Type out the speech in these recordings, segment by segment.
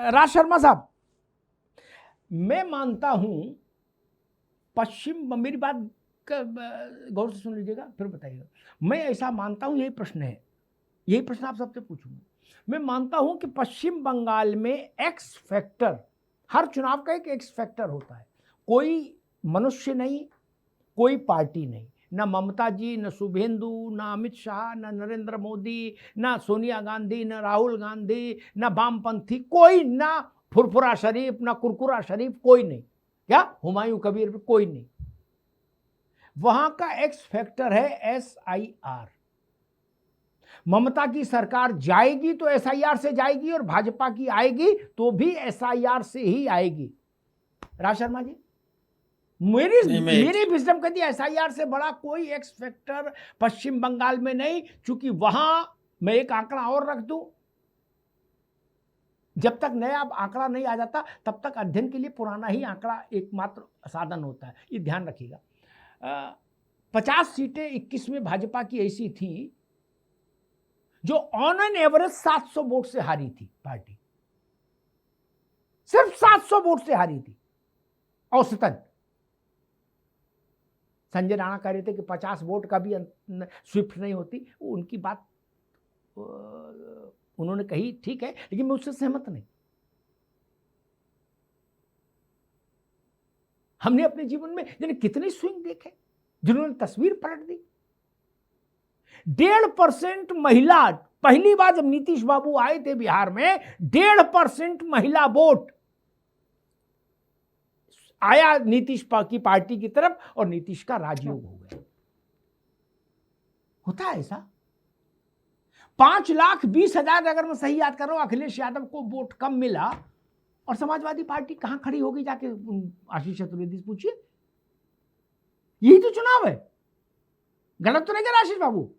राज शर्मा साहब, मैं मानता हूं पश्चिम, मेरी बात गौर से सुन लीजिएगा फिर बताइएगा। मैं ऐसा मानता हूं, यही प्रश्न है, यही प्रश्न आप सबसे पूछूंगा। मैं मानता हूं कि पश्चिम बंगाल में एक्स फैक्टर, हर चुनाव का एक एक्स फैक्टर होता है। कोई मनुष्य नहीं, कोई पार्टी नहीं, ना ममता जी, ना शुभेंदु, ना अमित शाह, ना नरेंद्र मोदी, ना सोनिया गांधी, ना राहुल गांधी, ना वामपंथी, कोई, ना फुरफुरा शरीफ, ना कुरकुरा शरीफ, कोई नहीं, क्या हुमायूं कबीर, कोई नहीं। वहां का एक्स फैक्टर है SIR। ममता की सरकार जाएगी तो SIR से जाएगी, और भाजपा की आएगी तो भी SIR से ही आएगी। राज शर्मा जी, मेरी विजडम कहती है SIR से बड़ा कोई एक्स फैक्टर पश्चिम बंगाल में नहीं। चूंकि वहां, मैं एक आंकड़ा और रख दूं, जब तक नया आंकड़ा नहीं आ जाता तब तक अध्ययन के लिए पुराना ही आंकड़ा एकमात्र साधन होता है, ये ध्यान रखिएगा। 50 सीटें 21 में भाजपा की ऐसी थी जो ऑन एन एवरेज 700 वोट से हारी थी पार्टी, सिर्फ 700 वोट से हारी थी औसतन। संजय राणा कह रहे थे कि 50 वोट का भी स्विफ्ट नहीं होती, उनकी बात उन्होंने कही, ठीक है, लेकिन मैं उससे सहमत नहीं। हमने अपने जीवन में जाने कितने स्विंग देखे जिन्होंने तस्वीर पलट दी। 1.5% महिला, पहली बार जब नीतीश बाबू आए थे बिहार में, 1.5% महिला वोट आया नीतीश की पार्टी की तरफ, और नीतीश का राजयोग हो गया। होता है ऐसा। 5,20,000, अगर मैं सही याद कर रहा हूं, अखिलेश यादव को वोट कम मिला, और समाजवादी पार्टी कहां खड़ी होगी, जाके आशीष चतुर्वेदी से पूछिए। यही तो चुनाव है। गलत तो नहीं कह रहा आशीष बाबू?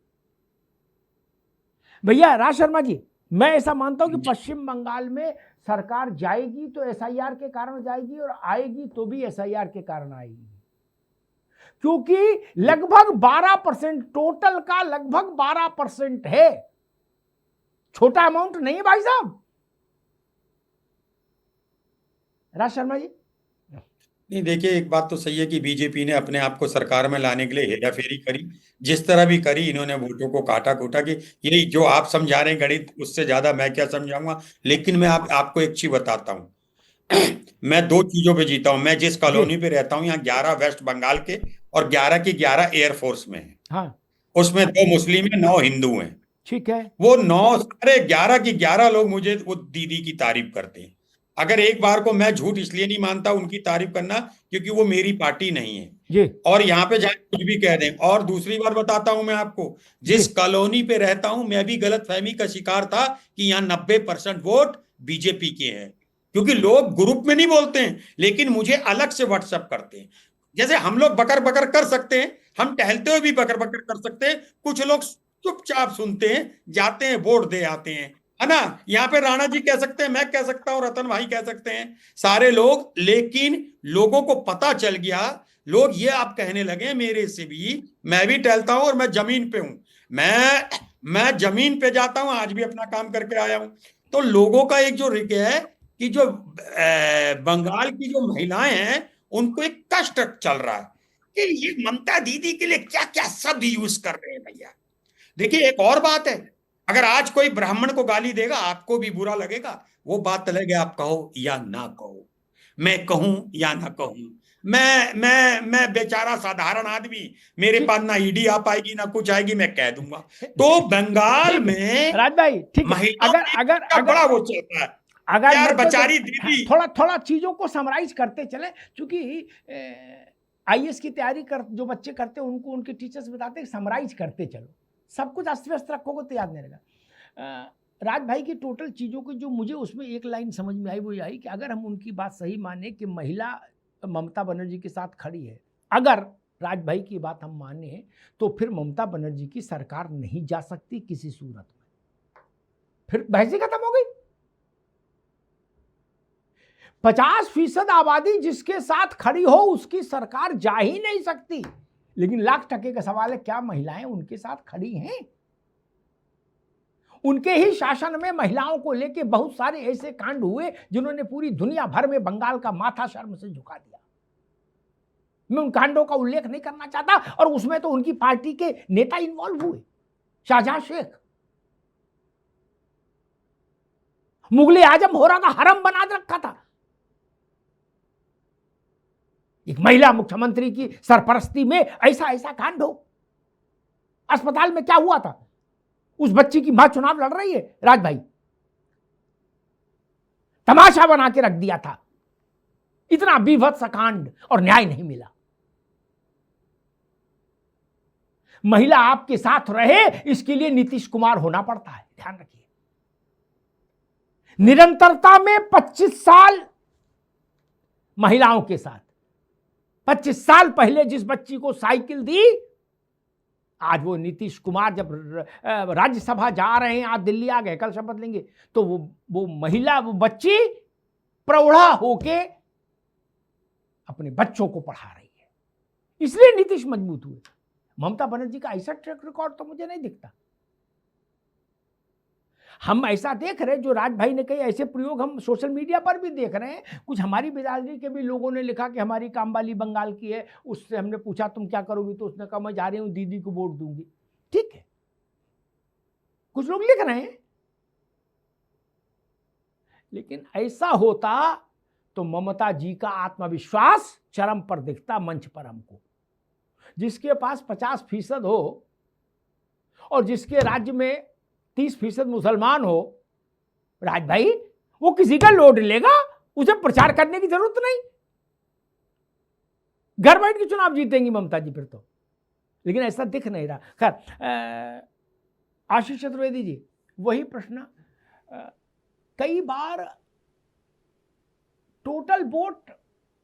भैया राज शर्मा जी, मैं ऐसा मानता हूं कि पश्चिम बंगाल में सरकार जाएगी तो SIR के कारण जाएगी, और आएगी तो भी SIR के कारण आएगी। क्योंकि लगभग 12%, टोटल का लगभग 12% है। छोटा अमाउंट नहीं है भाई साहब। राज शर्मा जी, नहीं, देखिए, एक बात तो सही है कि बीजेपी ने अपने आप को सरकार में लाने के लिए हेराफेरी करी, जिस तरह भी करी। इन्होंने वोटों को काटा कूटा कि यही जो आप समझा रहे हैं गणित, उससे ज्यादा मैं क्या समझाऊंगा। लेकिन मैं आपको एक चीज बताता हूँ। मैं दो चीजों पे जीता हूँ। मैं जिस जी, कॉलोनी पे रहता हूँ, यहाँ 11 वेस्ट बंगाल के और 11 की 11 एयरफोर्स में है। हाँ, उसमें 2 मुस्लिम है, 9 हिंदू हैं। ठीक है। वो 9 सारे 11 की 11 लोग मुझे वो दीदी की तारीफ करते हैं। अगर एक बार को मैं झूठ इसलिए नहीं मानता उनकी तारीफ करना, क्योंकि वो मेरी पार्टी नहीं है। जी, और यहाँ पे जाए कुछ भी कह दें। और दूसरी बार बताता हूं मैं आपको, जी, जिस कॉलोनी पे रहता हूं, मैं भी गलतफहमी का शिकार था कि यहाँ 90% वोट बीजेपी के हैं। क्योंकि लोग ग्रुप में नहीं बोलते हैं, लेकिन मुझे अलग से व्हाट्सएप करते हैं। जैसे हम लोग बकर बकर कर सकते हैं, हम टहलते हुए भी बकर बकर कर सकते हैं, कुछ लोग चुपचाप सुनते हैं, जाते हैं, वोट दे आते हैं, है ना। यहाँ पे राणा जी कह सकते हैं, मैं कह सकता हूँ, रतन भाई कह सकते हैं, सारे लोग। लेकिन लोगों को पता चल गया, लोग ये आप कहने लगे मेरे से भी, मैं भी टहलता हूं और मैं जमीन पे हूं। मैं जमीन पे जाता हूं, आज भी अपना काम करके आया हूं। तो लोगों का एक जो रिक है कि जो बंगाल की जो महिलाएं हैं, उनको एक कष्ट चल रहा है कि ये ममता दीदी के लिए क्या क्या शब्द यूज कर रहे हैं भैया। देखिए, एक और बात है, अगर आज कोई ब्राह्मण को गाली देगा, आपको भी बुरा लगेगा। वो बात अलग है, आप कहो या ना कहो, मैं कहूं या ना कहूं। मैं बेचारा साधारण आदमी, मेरे ठीक, पास ना ईडी आ पाएगी ना कुछ आएगी, मैं कह दूंगा। तो बंगाल ठीक है में राज भाई, ठीक है। महिलाओं अगर की अगर का अगर बड़ा वो चलता है, अगर यार मैं तो बेचारी दीदी। थोड़ा थोड़ा चीजों को समराइज करते चले, क्योंकि IAS की तैयारी कर जो बच्चे करते हैं, उनको उनके टीचर्स बताते हैं समराइज करते चलो, सब कुछ अस्त व्यस्त रखोगे तो याद नहीं रहेगा। राज भाई की टोटल चीजों की जो मुझे उसमें एक लाइन समझ में आई, वो ये आई कि अगर हम उनकी बात सही माने कि महिला ममता बनर्जी के साथ खड़ी है, अगर राज भाई की बात हम माने, तो फिर ममता बनर्जी की सरकार नहीं जा सकती किसी सूरत में। फिर बहस ही खत्म हो गई। 50% आबादी जिसके साथ खड़ी हो, उसकी सरकार जा ही नहीं सकती। लेकिन लाख टके का सवाल है, क्या महिलाएं उनके साथ खड़ी हैं? उनके ही शासन में महिलाओं को लेके बहुत सारे ऐसे कांड हुए जिन्होंने पूरी दुनिया भर में बंगाल का माथा शर्म से झुका दिया। मैं उन कांडों का उल्लेख नहीं करना चाहता, और उसमें तो उनकी पार्टी के नेता इन्वॉल्व हुए। शाहजहां शेख मुगले आजम हो रहा था, हरम बना रखा था। एक महिला मुख्यमंत्री की सरपरस्ती में ऐसा ऐसा कांड हो। अस्पताल में क्या हुआ था, उस बच्ची की मां चुनाव लड़ रही है, राज भाई तमाशा बना के रख दिया था। इतना बीभत्स कांड और न्याय नहीं मिला। महिला आपके साथ रहे, इसके लिए नीतीश कुमार होना पड़ता है, ध्यान रखिए। निरंतरता में 25 साल महिलाओं के साथ। 25 साल पहले जिस बच्ची को साइकिल दी, आज वो नीतीश कुमार जब राज्यसभा जा रहे हैं, आज दिल्ली आ गए, कल शपथ लेंगे, तो वो महिला, वो बच्ची प्रौढ़ा होके अपने बच्चों को पढ़ा रही है। इसलिए नीतीश मजबूत हुए। ममता बनर्जी का ऐसा ट्रैक रिकॉर्ड तो मुझे नहीं दिखता। हम ऐसा देख रहे हैं, जो राज भाई ने कई ऐसे प्रयोग हम सोशल मीडिया पर भी देख रहे हैं। कुछ हमारी बिरादरी के भी लोगों ने लिखा कि हमारी कामवाली बंगाल की है, उससे हमने पूछा तुम क्या करोगी, तो उसने कहा मैं जा रही हूं दीदी को वोट दूंगी। ठीक है, कुछ लोग लिख रहे हैं, लेकिन ऐसा होता तो ममता जी का आत्मविश्वास चरम पर दिखता मंच पर हमको। जिसके पास 50% हो और जिसके राज्य में 30% मुसलमान हो, राज भाई वो किसी का लोड लेगा, उसे प्रचार करने की जरूरत नहीं, घर बैठ के चुनाव जीतेंगी ममता जी फिर तो। लेकिन ऐसा दिख नहीं रहा। खैर, आशीष चतुर्वेदी जी, वही प्रश्न, कई बार टोटल वोट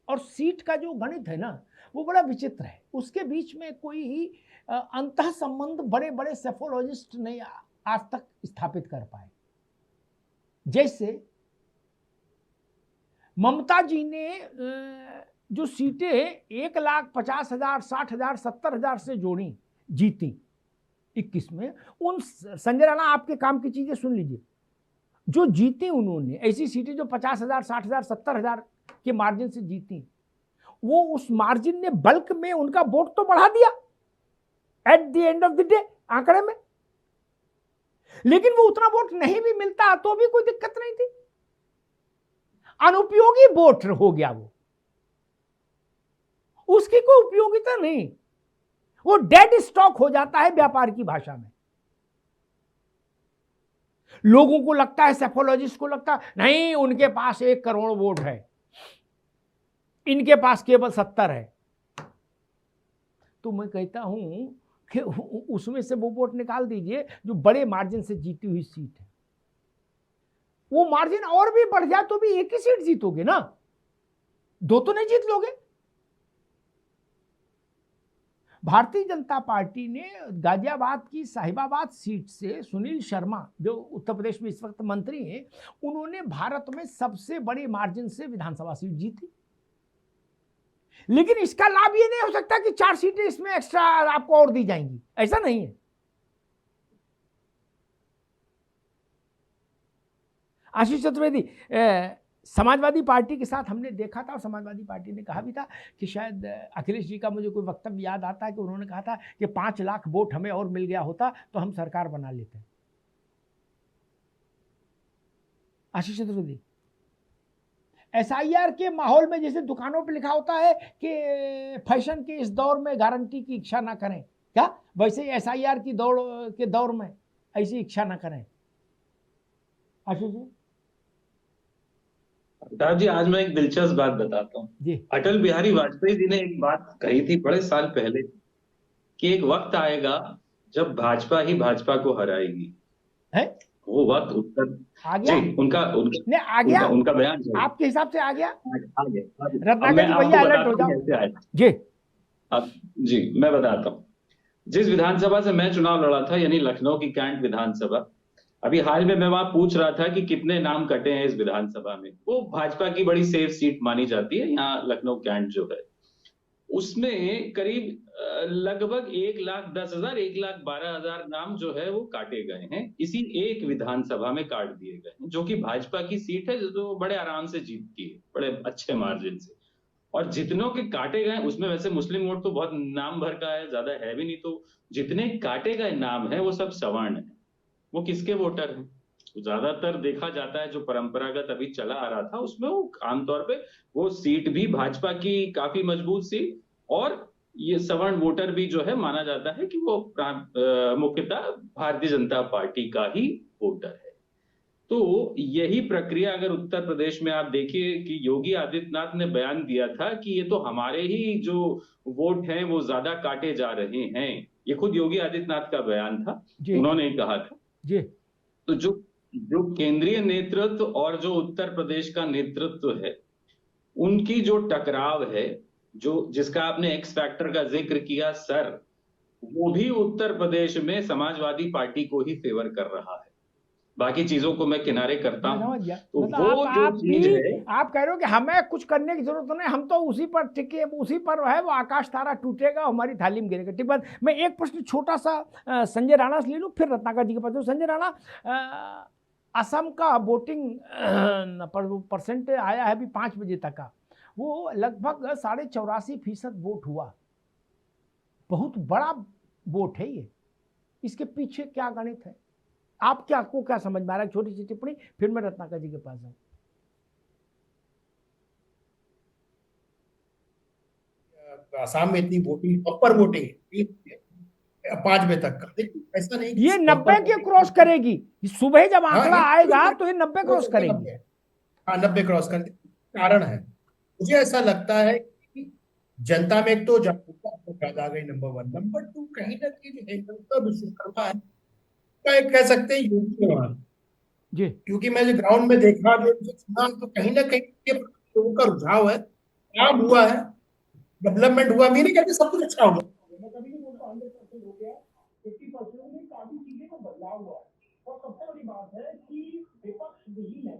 और सीट का जो गणित है ना, वो बड़ा विचित्र है। उसके बीच में कोई अंतः संबंध बड़े बड़े सेफोलॉजिस्ट नहीं आज तक स्थापित कर पाए। जैसे ममता जी ने जो सीटें 1,50,000, 60,000, 70,000 से जोड़ी, जीती 21 में, उन संजय राणा आपके काम की चीजें सुन लीजिए। जो जीती उन्होंने ऐसी सीटें जो 50,000, 60,000, 70,000 के मार्जिन से जीती, वो उस मार्जिन ने बल्क में उनका वोट तो बढ़ा दिया at the end of the day आंकड़े में। लेकिन वो उतना वोट नहीं भी मिलता तो भी कोई दिक्कत नहीं थी, अनुपयोगी वोट हो गया वो, उसकी कोई उपयोगिता नहीं, वो डेड स्टॉक हो जाता है व्यापार की भाषा में। लोगों को लगता है, सेफोलॉजिस्ट को लगता है, नहीं उनके पास 1 करोड़ वोट है, इनके पास केवल 70 है। तो मैं कहता हूं कि उसमें से वो वोट निकाल दीजिए जो बड़े मार्जिन से जीती हुई सीट है। वो मार्जिन और भी बढ़ जाए तो भी एक ही सीट जीतोगे ना, 2 तो नहीं जीत लोगे। भारतीय जनता पार्टी ने गाजियाबाद की साहिबाबाद सीट से सुनील शर्मा, जो उत्तर प्रदेश में इस वक्त मंत्री हैं, उन्होंने भारत में सबसे बड़े मार्जिन से विधानसभा सीट जीती। लेकिन इसका लाभ ये नहीं हो सकता कि 4 सीटें इसमें एक्स्ट्रा आपको और दी जाएंगी, ऐसा नहीं है। आशीष चतुर्वेदी, समाजवादी पार्टी के साथ हमने देखा था और समाजवादी पार्टी ने कहा भी था कि शायद अखिलेश जी का मुझे कोई वक्तव्य याद आता है कि उन्होंने कहा था कि 5 लाख वोट हमें और मिल गया होता तो हम सरकार बना लेते। आशीष चतुर्वेदी, SIR के माहौल में जैसे दुकानों पे लिखा होता है कि फैशन के इस दौर में गारंटी की इच्छा ना करें, क्या वैसे ही SIR की दौर में ऐसी इच्छा ना करें। आशीष जी, अमिताभ जी, आज मैं एक दिलचस्प बात बताता हूँ। अटल बिहारी वाजपेयी जी ने एक बात कही थी बड़े साल पहले कि एक वक्त आएगा जब भाजपा ही भाजपा को हराएगी। है वो वक्त उत्तर आ गया जी, उनका आ गया उनका बयान आपके हिसाब से आ गया। रत्नाकर जी भैया अलर्ट हो जाओ जी। अब जी मैं बताता हूँ, जिस विधानसभा से मैं चुनाव लड़ा था, यानी लखनऊ की कैंट विधानसभा, अभी हाल में मैं वहां पूछ रहा था कि कितने नाम कटे हैं इस विधानसभा में। वो भाजपा की बड़ी सेफ सीट मानी जाती है यहाँ, लखनऊ कैंट जो है, उसमें करीब लगभग 1,10,000 1,12,000 नाम जो है वो काटे गए हैं, इसी एक विधानसभा में काट दिए गए हैं, जो कि भाजपा की सीट है, जो बड़े आराम से जीतती है, बड़े अच्छे मार्जिन से। और जितनों के काटे गए उसमें वैसे मुस्लिम वोट तो बहुत नाम भर का है, ज्यादा है भी नहीं, तो जितने काटे गए नाम है वो सब सवर्ण है। वो किसके वोटर हैं? ज्यादातर देखा जाता है जो परंपरागत अभी चला आ रहा था उसमें वो आमतौर पे वो सीट भी भाजपा की काफी मजबूत सीट, और ये सवर्ण वोटर भी जो है माना जाता है कि वो मुख्यतः भारतीय जनता पार्टी का ही वोटर है। तो यही प्रक्रिया अगर उत्तर प्रदेश में आप देखिए कि योगी आदित्यनाथ ने बयान दिया था कि ये तो हमारे ही जो वोट हैं वो ज्यादा काटे जा रहे हैं, ये खुद योगी आदित्यनाथ का बयान था, जी उन्होंने ही कहा था। जी तो जो जो केंद्रीय नेतृत्व और जो उत्तर प्रदेश का नेतृत्व है, उनकी जो टकराव है, जो जिसका आपने एक्स फैक्टर का जिक्र किया सर, वो भी उत्तर प्रदेश में समाजवादी पार्टी को ही फेवर कर रहा है। बाकी चीजों को मैं किनारे करता मैं हूं, समझ गया। तो मतलब वो जो आप चीज भी है, आप कह रहे हो कि हमें कुछ करने की जरूरत नहीं, हम तो उसी पर टिके, उसी पर है, वो आकाश तारा टूटेगा हमारी थाली में गिरेगा। ठीक बात। मैं एक प्रश्न छोटा सा संजय राणा से ले लूं, फिर रत्नाकर जी के पास। संजय राणा, असम का वोटिंग परसेंट आया है अभी 5 बजे तक का, वो लगभग 84.5% वोट हुआ। बहुत बड़ा वोट है ये। इसके पीछे क्या गणित है? आप क्या, आपको क्या समझ में आ रहा है? छोटी सी टिप्पणी, फिर मैं रत्नाकर जी के पास आऊं। आसाम में इतनी वोटिंग, अपर वोटिंग 5 बजे तक का, लेकिन ऐसा नहीं ये कि 90 के क्रॉस करेगी। सुबह जब हाँ, आंकड़ा ये आएगा तो ये 90 हो क्रॉस सकता है करेगी। 90। हाँ, 90 क्रॉस कर देती। कारण है, मुझे ऐसा लगता है कि जनता में एक तो जागरूकता बहुत ज्यादा आ गई, नंबर 1। नंबर 2, कहीं ना कहीं जो हेमंत विश्वकर्मा है, का एक कह सकते हैं योगी है वहाँ। जी क्योंकि मैं जो ग्राउंड में देखा, जो सुना, तो कहीं ना कहीं ये लोगों का रुझाव है, काम हुआ है, डेवलपमेंट हुआ। मैं नहीं कहती सब कुछ अच्छा होगा, मैं कभी नहीं बोलता 100% हो गया, 50% में काफी चीजें का बदलाव हुआ है। और सबसे बड़ी बात है कि विपक्ष विहीन है।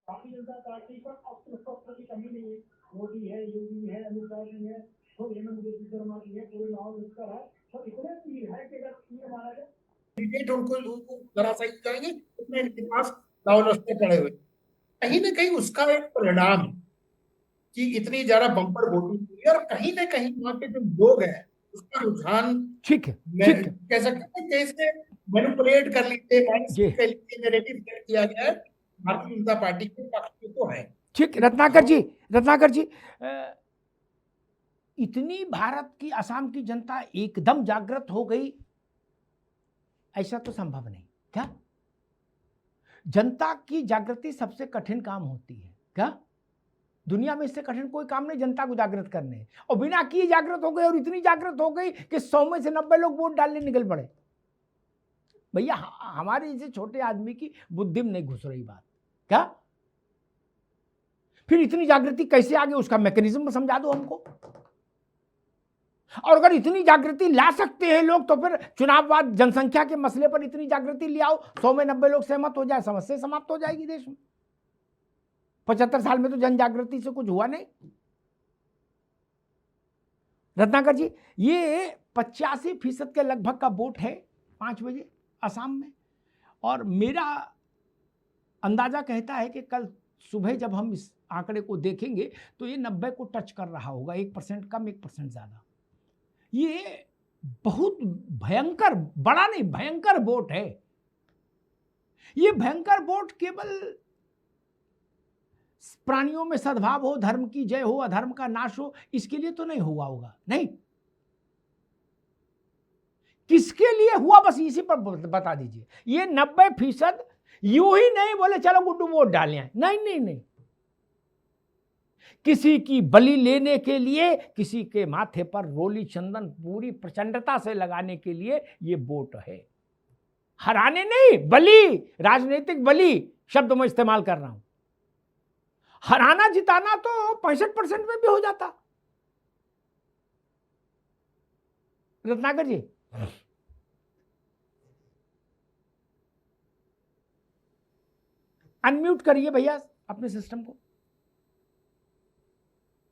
भारतीय जनता पार्टी पर अस्त्र शस्त्र की कमी नहीं है। मोदी है, योगी है, अमित शाह जी है, और हेमंत शर्मा जी है, पूरे लाहौल लश्कर है, तो इतने तीर है कि अगर तीर मारा जाए कैंडिडेट उनको जरा सा जाएंगे, इतने इनके पास लाहौल लश्कर पड़े हुए। कहीं ना कहीं उसका एक परिणाम है कि इतनी ज्यादा बम्पर वोटिंग हुई है, और कहीं ना कहीं वहां के जो लोग हैं उसका रुझान, ठीक है, मैं ठीक है कह सकता हूँ कैसे मैनिपुलेट कर लीजिए, जी। नैरेटिव सेट किया गया है, भारतीय जनता पार्टी के पक्ष में तो है। ठीक, रत्नाकर जी, रत्नाकर जी, इतनी भारत की, असम की जनता एकदम जागृत हो गई, ऐसा तो संभव नहीं। क्या जनता की जागृति सबसे कठिन काम होती है? क्या दुनिया में इससे कठिन कोई काम नहीं जनता को जागृत करने। और बिना किए जागृत हो गई, और इतनी जागृत हो गई कि 100 में से 90 लोग वोट डालने निकल पड़े। भैया, हमारे जैसे छोटे आदमी की बुद्धि में नहीं घुस रही बात। क्या फिर इतनी जागृति कैसे आ गई? उसका मैकेनिज्म समझा दो हमको। और अगर इतनी जागृति ला सकते हैं लोग, तो फिर चुनाव बाद जनसंख्या के मसले पर इतनी जागृति ले आओ, 100 में 90 लोग सहमत हो जाए, समस्या समाप्त हो जाएगी देश में। 75 साल में तो जन जागृति से कुछ हुआ नहीं। रत्नाकर जी, ये 85% के लगभग का वोट है 5 बजे असम में, और मेरा अंदाजा कहता है कि कल सुबह जब हम इस आंकड़े को देखेंगे तो ये 90 को टच कर रहा होगा, 1% कम 1% ज्यादा। ये बहुत भयंकर, बड़ा नहीं, भयंकर वोट है। ये भयंकर वोट केवल प्राणियों में सद्भाव हो, धर्म की जय हो, अधर्म का नाश हो, इसके लिए तो नहीं हुआ होगा। नहीं, किसके लिए हुआ, बस इसी पर बता दीजिए। ये 90% यूं ही नहीं बोले चलो गुड्डू वोट डालें, नहीं नहीं नहीं, किसी की बलि लेने के लिए, किसी के माथे पर रोली चंदन पूरी प्रचंडता से लगाने के लिए ये वोट है। हराने नहीं, बलि, राजनीतिक बलि शब्द मैं इस्तेमाल कर रहा हूं। हराना जिताना तो 65% में भी हो जाता। रत्नाकर जी, अनम्यूट करिए भैया। अपने सिस्टम को।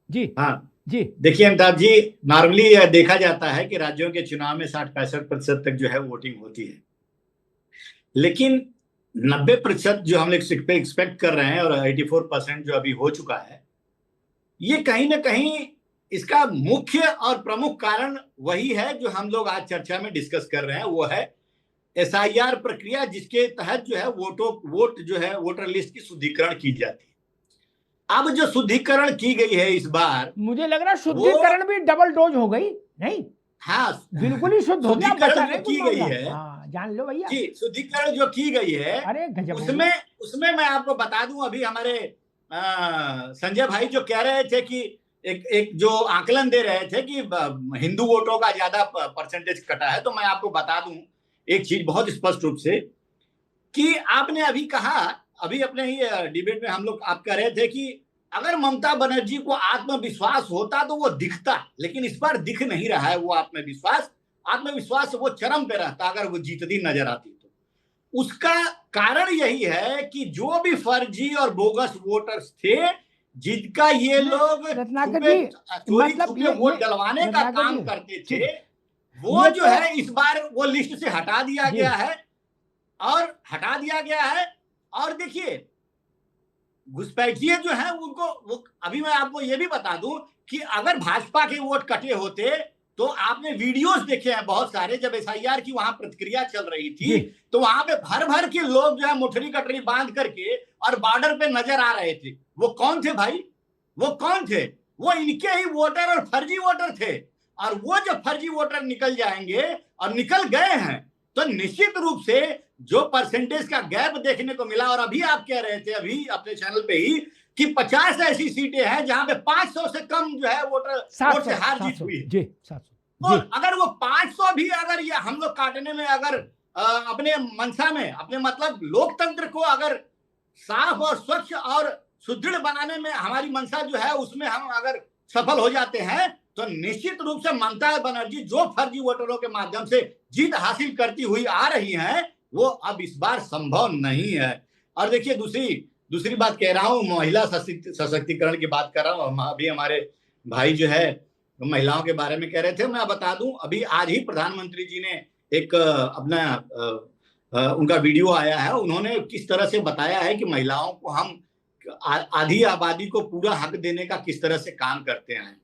जी हाँ जी देखिए अमिताभ जी, नॉर्मली यह देखा जाता है कि राज्यों के चुनाव में 60-65% तक जो है वोटिंग होती है, लेकिन 90% जो हम लोग एक्सपेक्ट कर रहे हैं और 84% जो अभी हो चुका है, ये कहीं ना कहीं इसका मुख्य और प्रमुख कारण वही है जो हम लोग आज चर्चा में डिस्कस कर रहे हैं, वो है एसआईआर प्रक्रिया, जिसके तहत जो है वोटर लिस्ट की शुद्धिकरण की जाती है। अब जो शुद्धिकरण की गई है इस बार, मुझे लग रहा है शुद्धिकरण भी डबल डोज हो गई नहीं, हाँ बिल्कुल ही शुद्ध हो गया, शुद्धिकरण बचा जो नहीं की कोई गई मामला। है, हाँ जान लो भैया जी शुद्धिकरण जो की गई है, अरे गजब हो उसमें उसमें मैं आपको बता दूं, अभी हमारे संजय भाई जो कह रहे थे कि एक जो आकलन दे रहे थे कि हिंदू वोटों का ज्यादा परसेंटेज कटा है, तो मैं आपको बता दूं एक चीज बहुत स्पष्ट रूप से कि आपने अभी कहा, अभी अपने ही डिबेट में हम लोग आप कह रहे थे कि अगर ममता बनर्जी को आत्मविश्वास होता तो वो दिखता, लेकिन इस बार दिख नहीं रहा है वो आत्मविश्वास वो चरम पे रहता अगर वो जीतती नजर आती तो। उसका कारण यही है कि जो भी फर्जी और बोगस वोटर्स थे, जिनका ये लोग रत्नाकर जी, चोरी मतलब छुपे वोट डलवाने का रत्नाकर काम जी, करते ठीक, थे, वो ये जो तो- है इस बार वो लिस्ट से हटा दिया जी। गया है। और देखिए घुसपैठिए जो है उनको वो, अभी मैं आपको ये भी बता दूं कि अगर भाजपा के वोट कटे होते तो आपने वीडियोस देखे हैं बहुत सारे, जब एसआईआर की वहां प्रतिक्रिया चल रही थी तो वहां पे भर भर के लोग जो है मुठरी कटरी बांध करके और बॉर्डर पे नजर आ रहे थे। वो कौन थे भाई? वो कौन थे? वो इनके ही वोटर और फर्जी वोटर थे। और वो जब फर्जी वोटर निकल जाएंगे और निकल गए हैं तो निश्चित रूप से जो परसेंटेज का गैप देखने को मिला, और अभी आप कह रहे थे अभी अपने चैनल पे ही कि 50 ऐसी सीटें हैं जहां पे 500 से कम जो है वोट से हार जीत हुई है। जी 700। तो अगर वो 500 भी अगर ये हम लोग काटने में अगर अपने मंशा में, अपने मतलब लोकतंत्र को अगर साफ और स्वच्छ और सुदृढ़ बनाने में हमारी मंशा जो है उसमें हम अगर सफल हो जाते हैं तो निश्चित रूप से ममता बनर्जी जो फर्जी वोटरों के माध्यम से जीत हासिल करती हुई आ रही हैं वो अब इस बार संभव नहीं है। और देखिए दूसरी बात कह रहा हूं, महिला सशक्तिकरण की बात कर रहा हूं। अभी हमारे भाई जो है महिलाओं के बारे में कह रहे थे, मैं बता दूं अभी आज ही प्रधानमंत्री जी ने एक अपना उनका वीडियो आया है, उन्होंने किस तरह से बताया है कि महिलाओं को हम आधी आबादी को पूरा हक देने का किस तरह से काम करते हैं।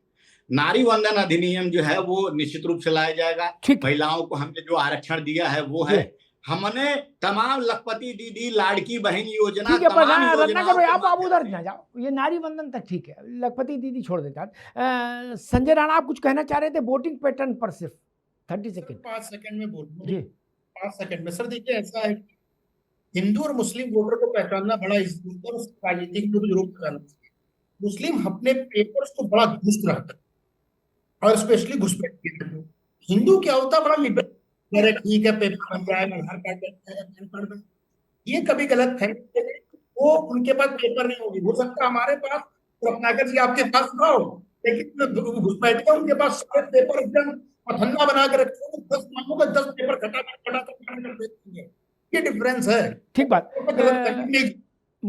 नारी वंदन अधिनियम जो है वो निश्चित रूप से लाया जाएगा। महिलाओं को हमने जो आरक्षण दिया है वो है, हमने तमाम लखपति दीदी, लाड़की बहन योजना, ठीक है, तमाम रत्नाकर आप उधर ना जाओ, ये नारी वंदन तक ठीक है, लखपति दीदी छोड़ देता है। संजय राणा आप कुछ कहना चाह रहे थे वोटिंग पैटर्न पर, सिर्फ 30 सेकंड। 5 सेकंड में बोलूं जी 5 सेकंड में। सर देखिए ऐसा है, हिंदू और मुस्लिम वोटर को पहचानना बड़ा राजनीतिक रूप करना। मुस्लिम अपने पेपर्स को बड़ा दुरुस्त रखता है और स्पेशली घुसपैठ। हिंदू क्या होता है, बड़ा लिबरल, ठीक है पेपर बन जाए, आधार कार्ड पैन कार्ड बन, ये कभी गलत है। वो उनके पास पेपर नहीं होगी, हो सकता है हमारे पास रत्नाकर जी आपके पास ना हो, लेकिन घुसपैठ उनके पास सारे पेपर एकदम पथन्ना बना के रखे, 10 नामों का 10 पेपर खटा कर देती है। ये डिफरेंस है। ठीक बात।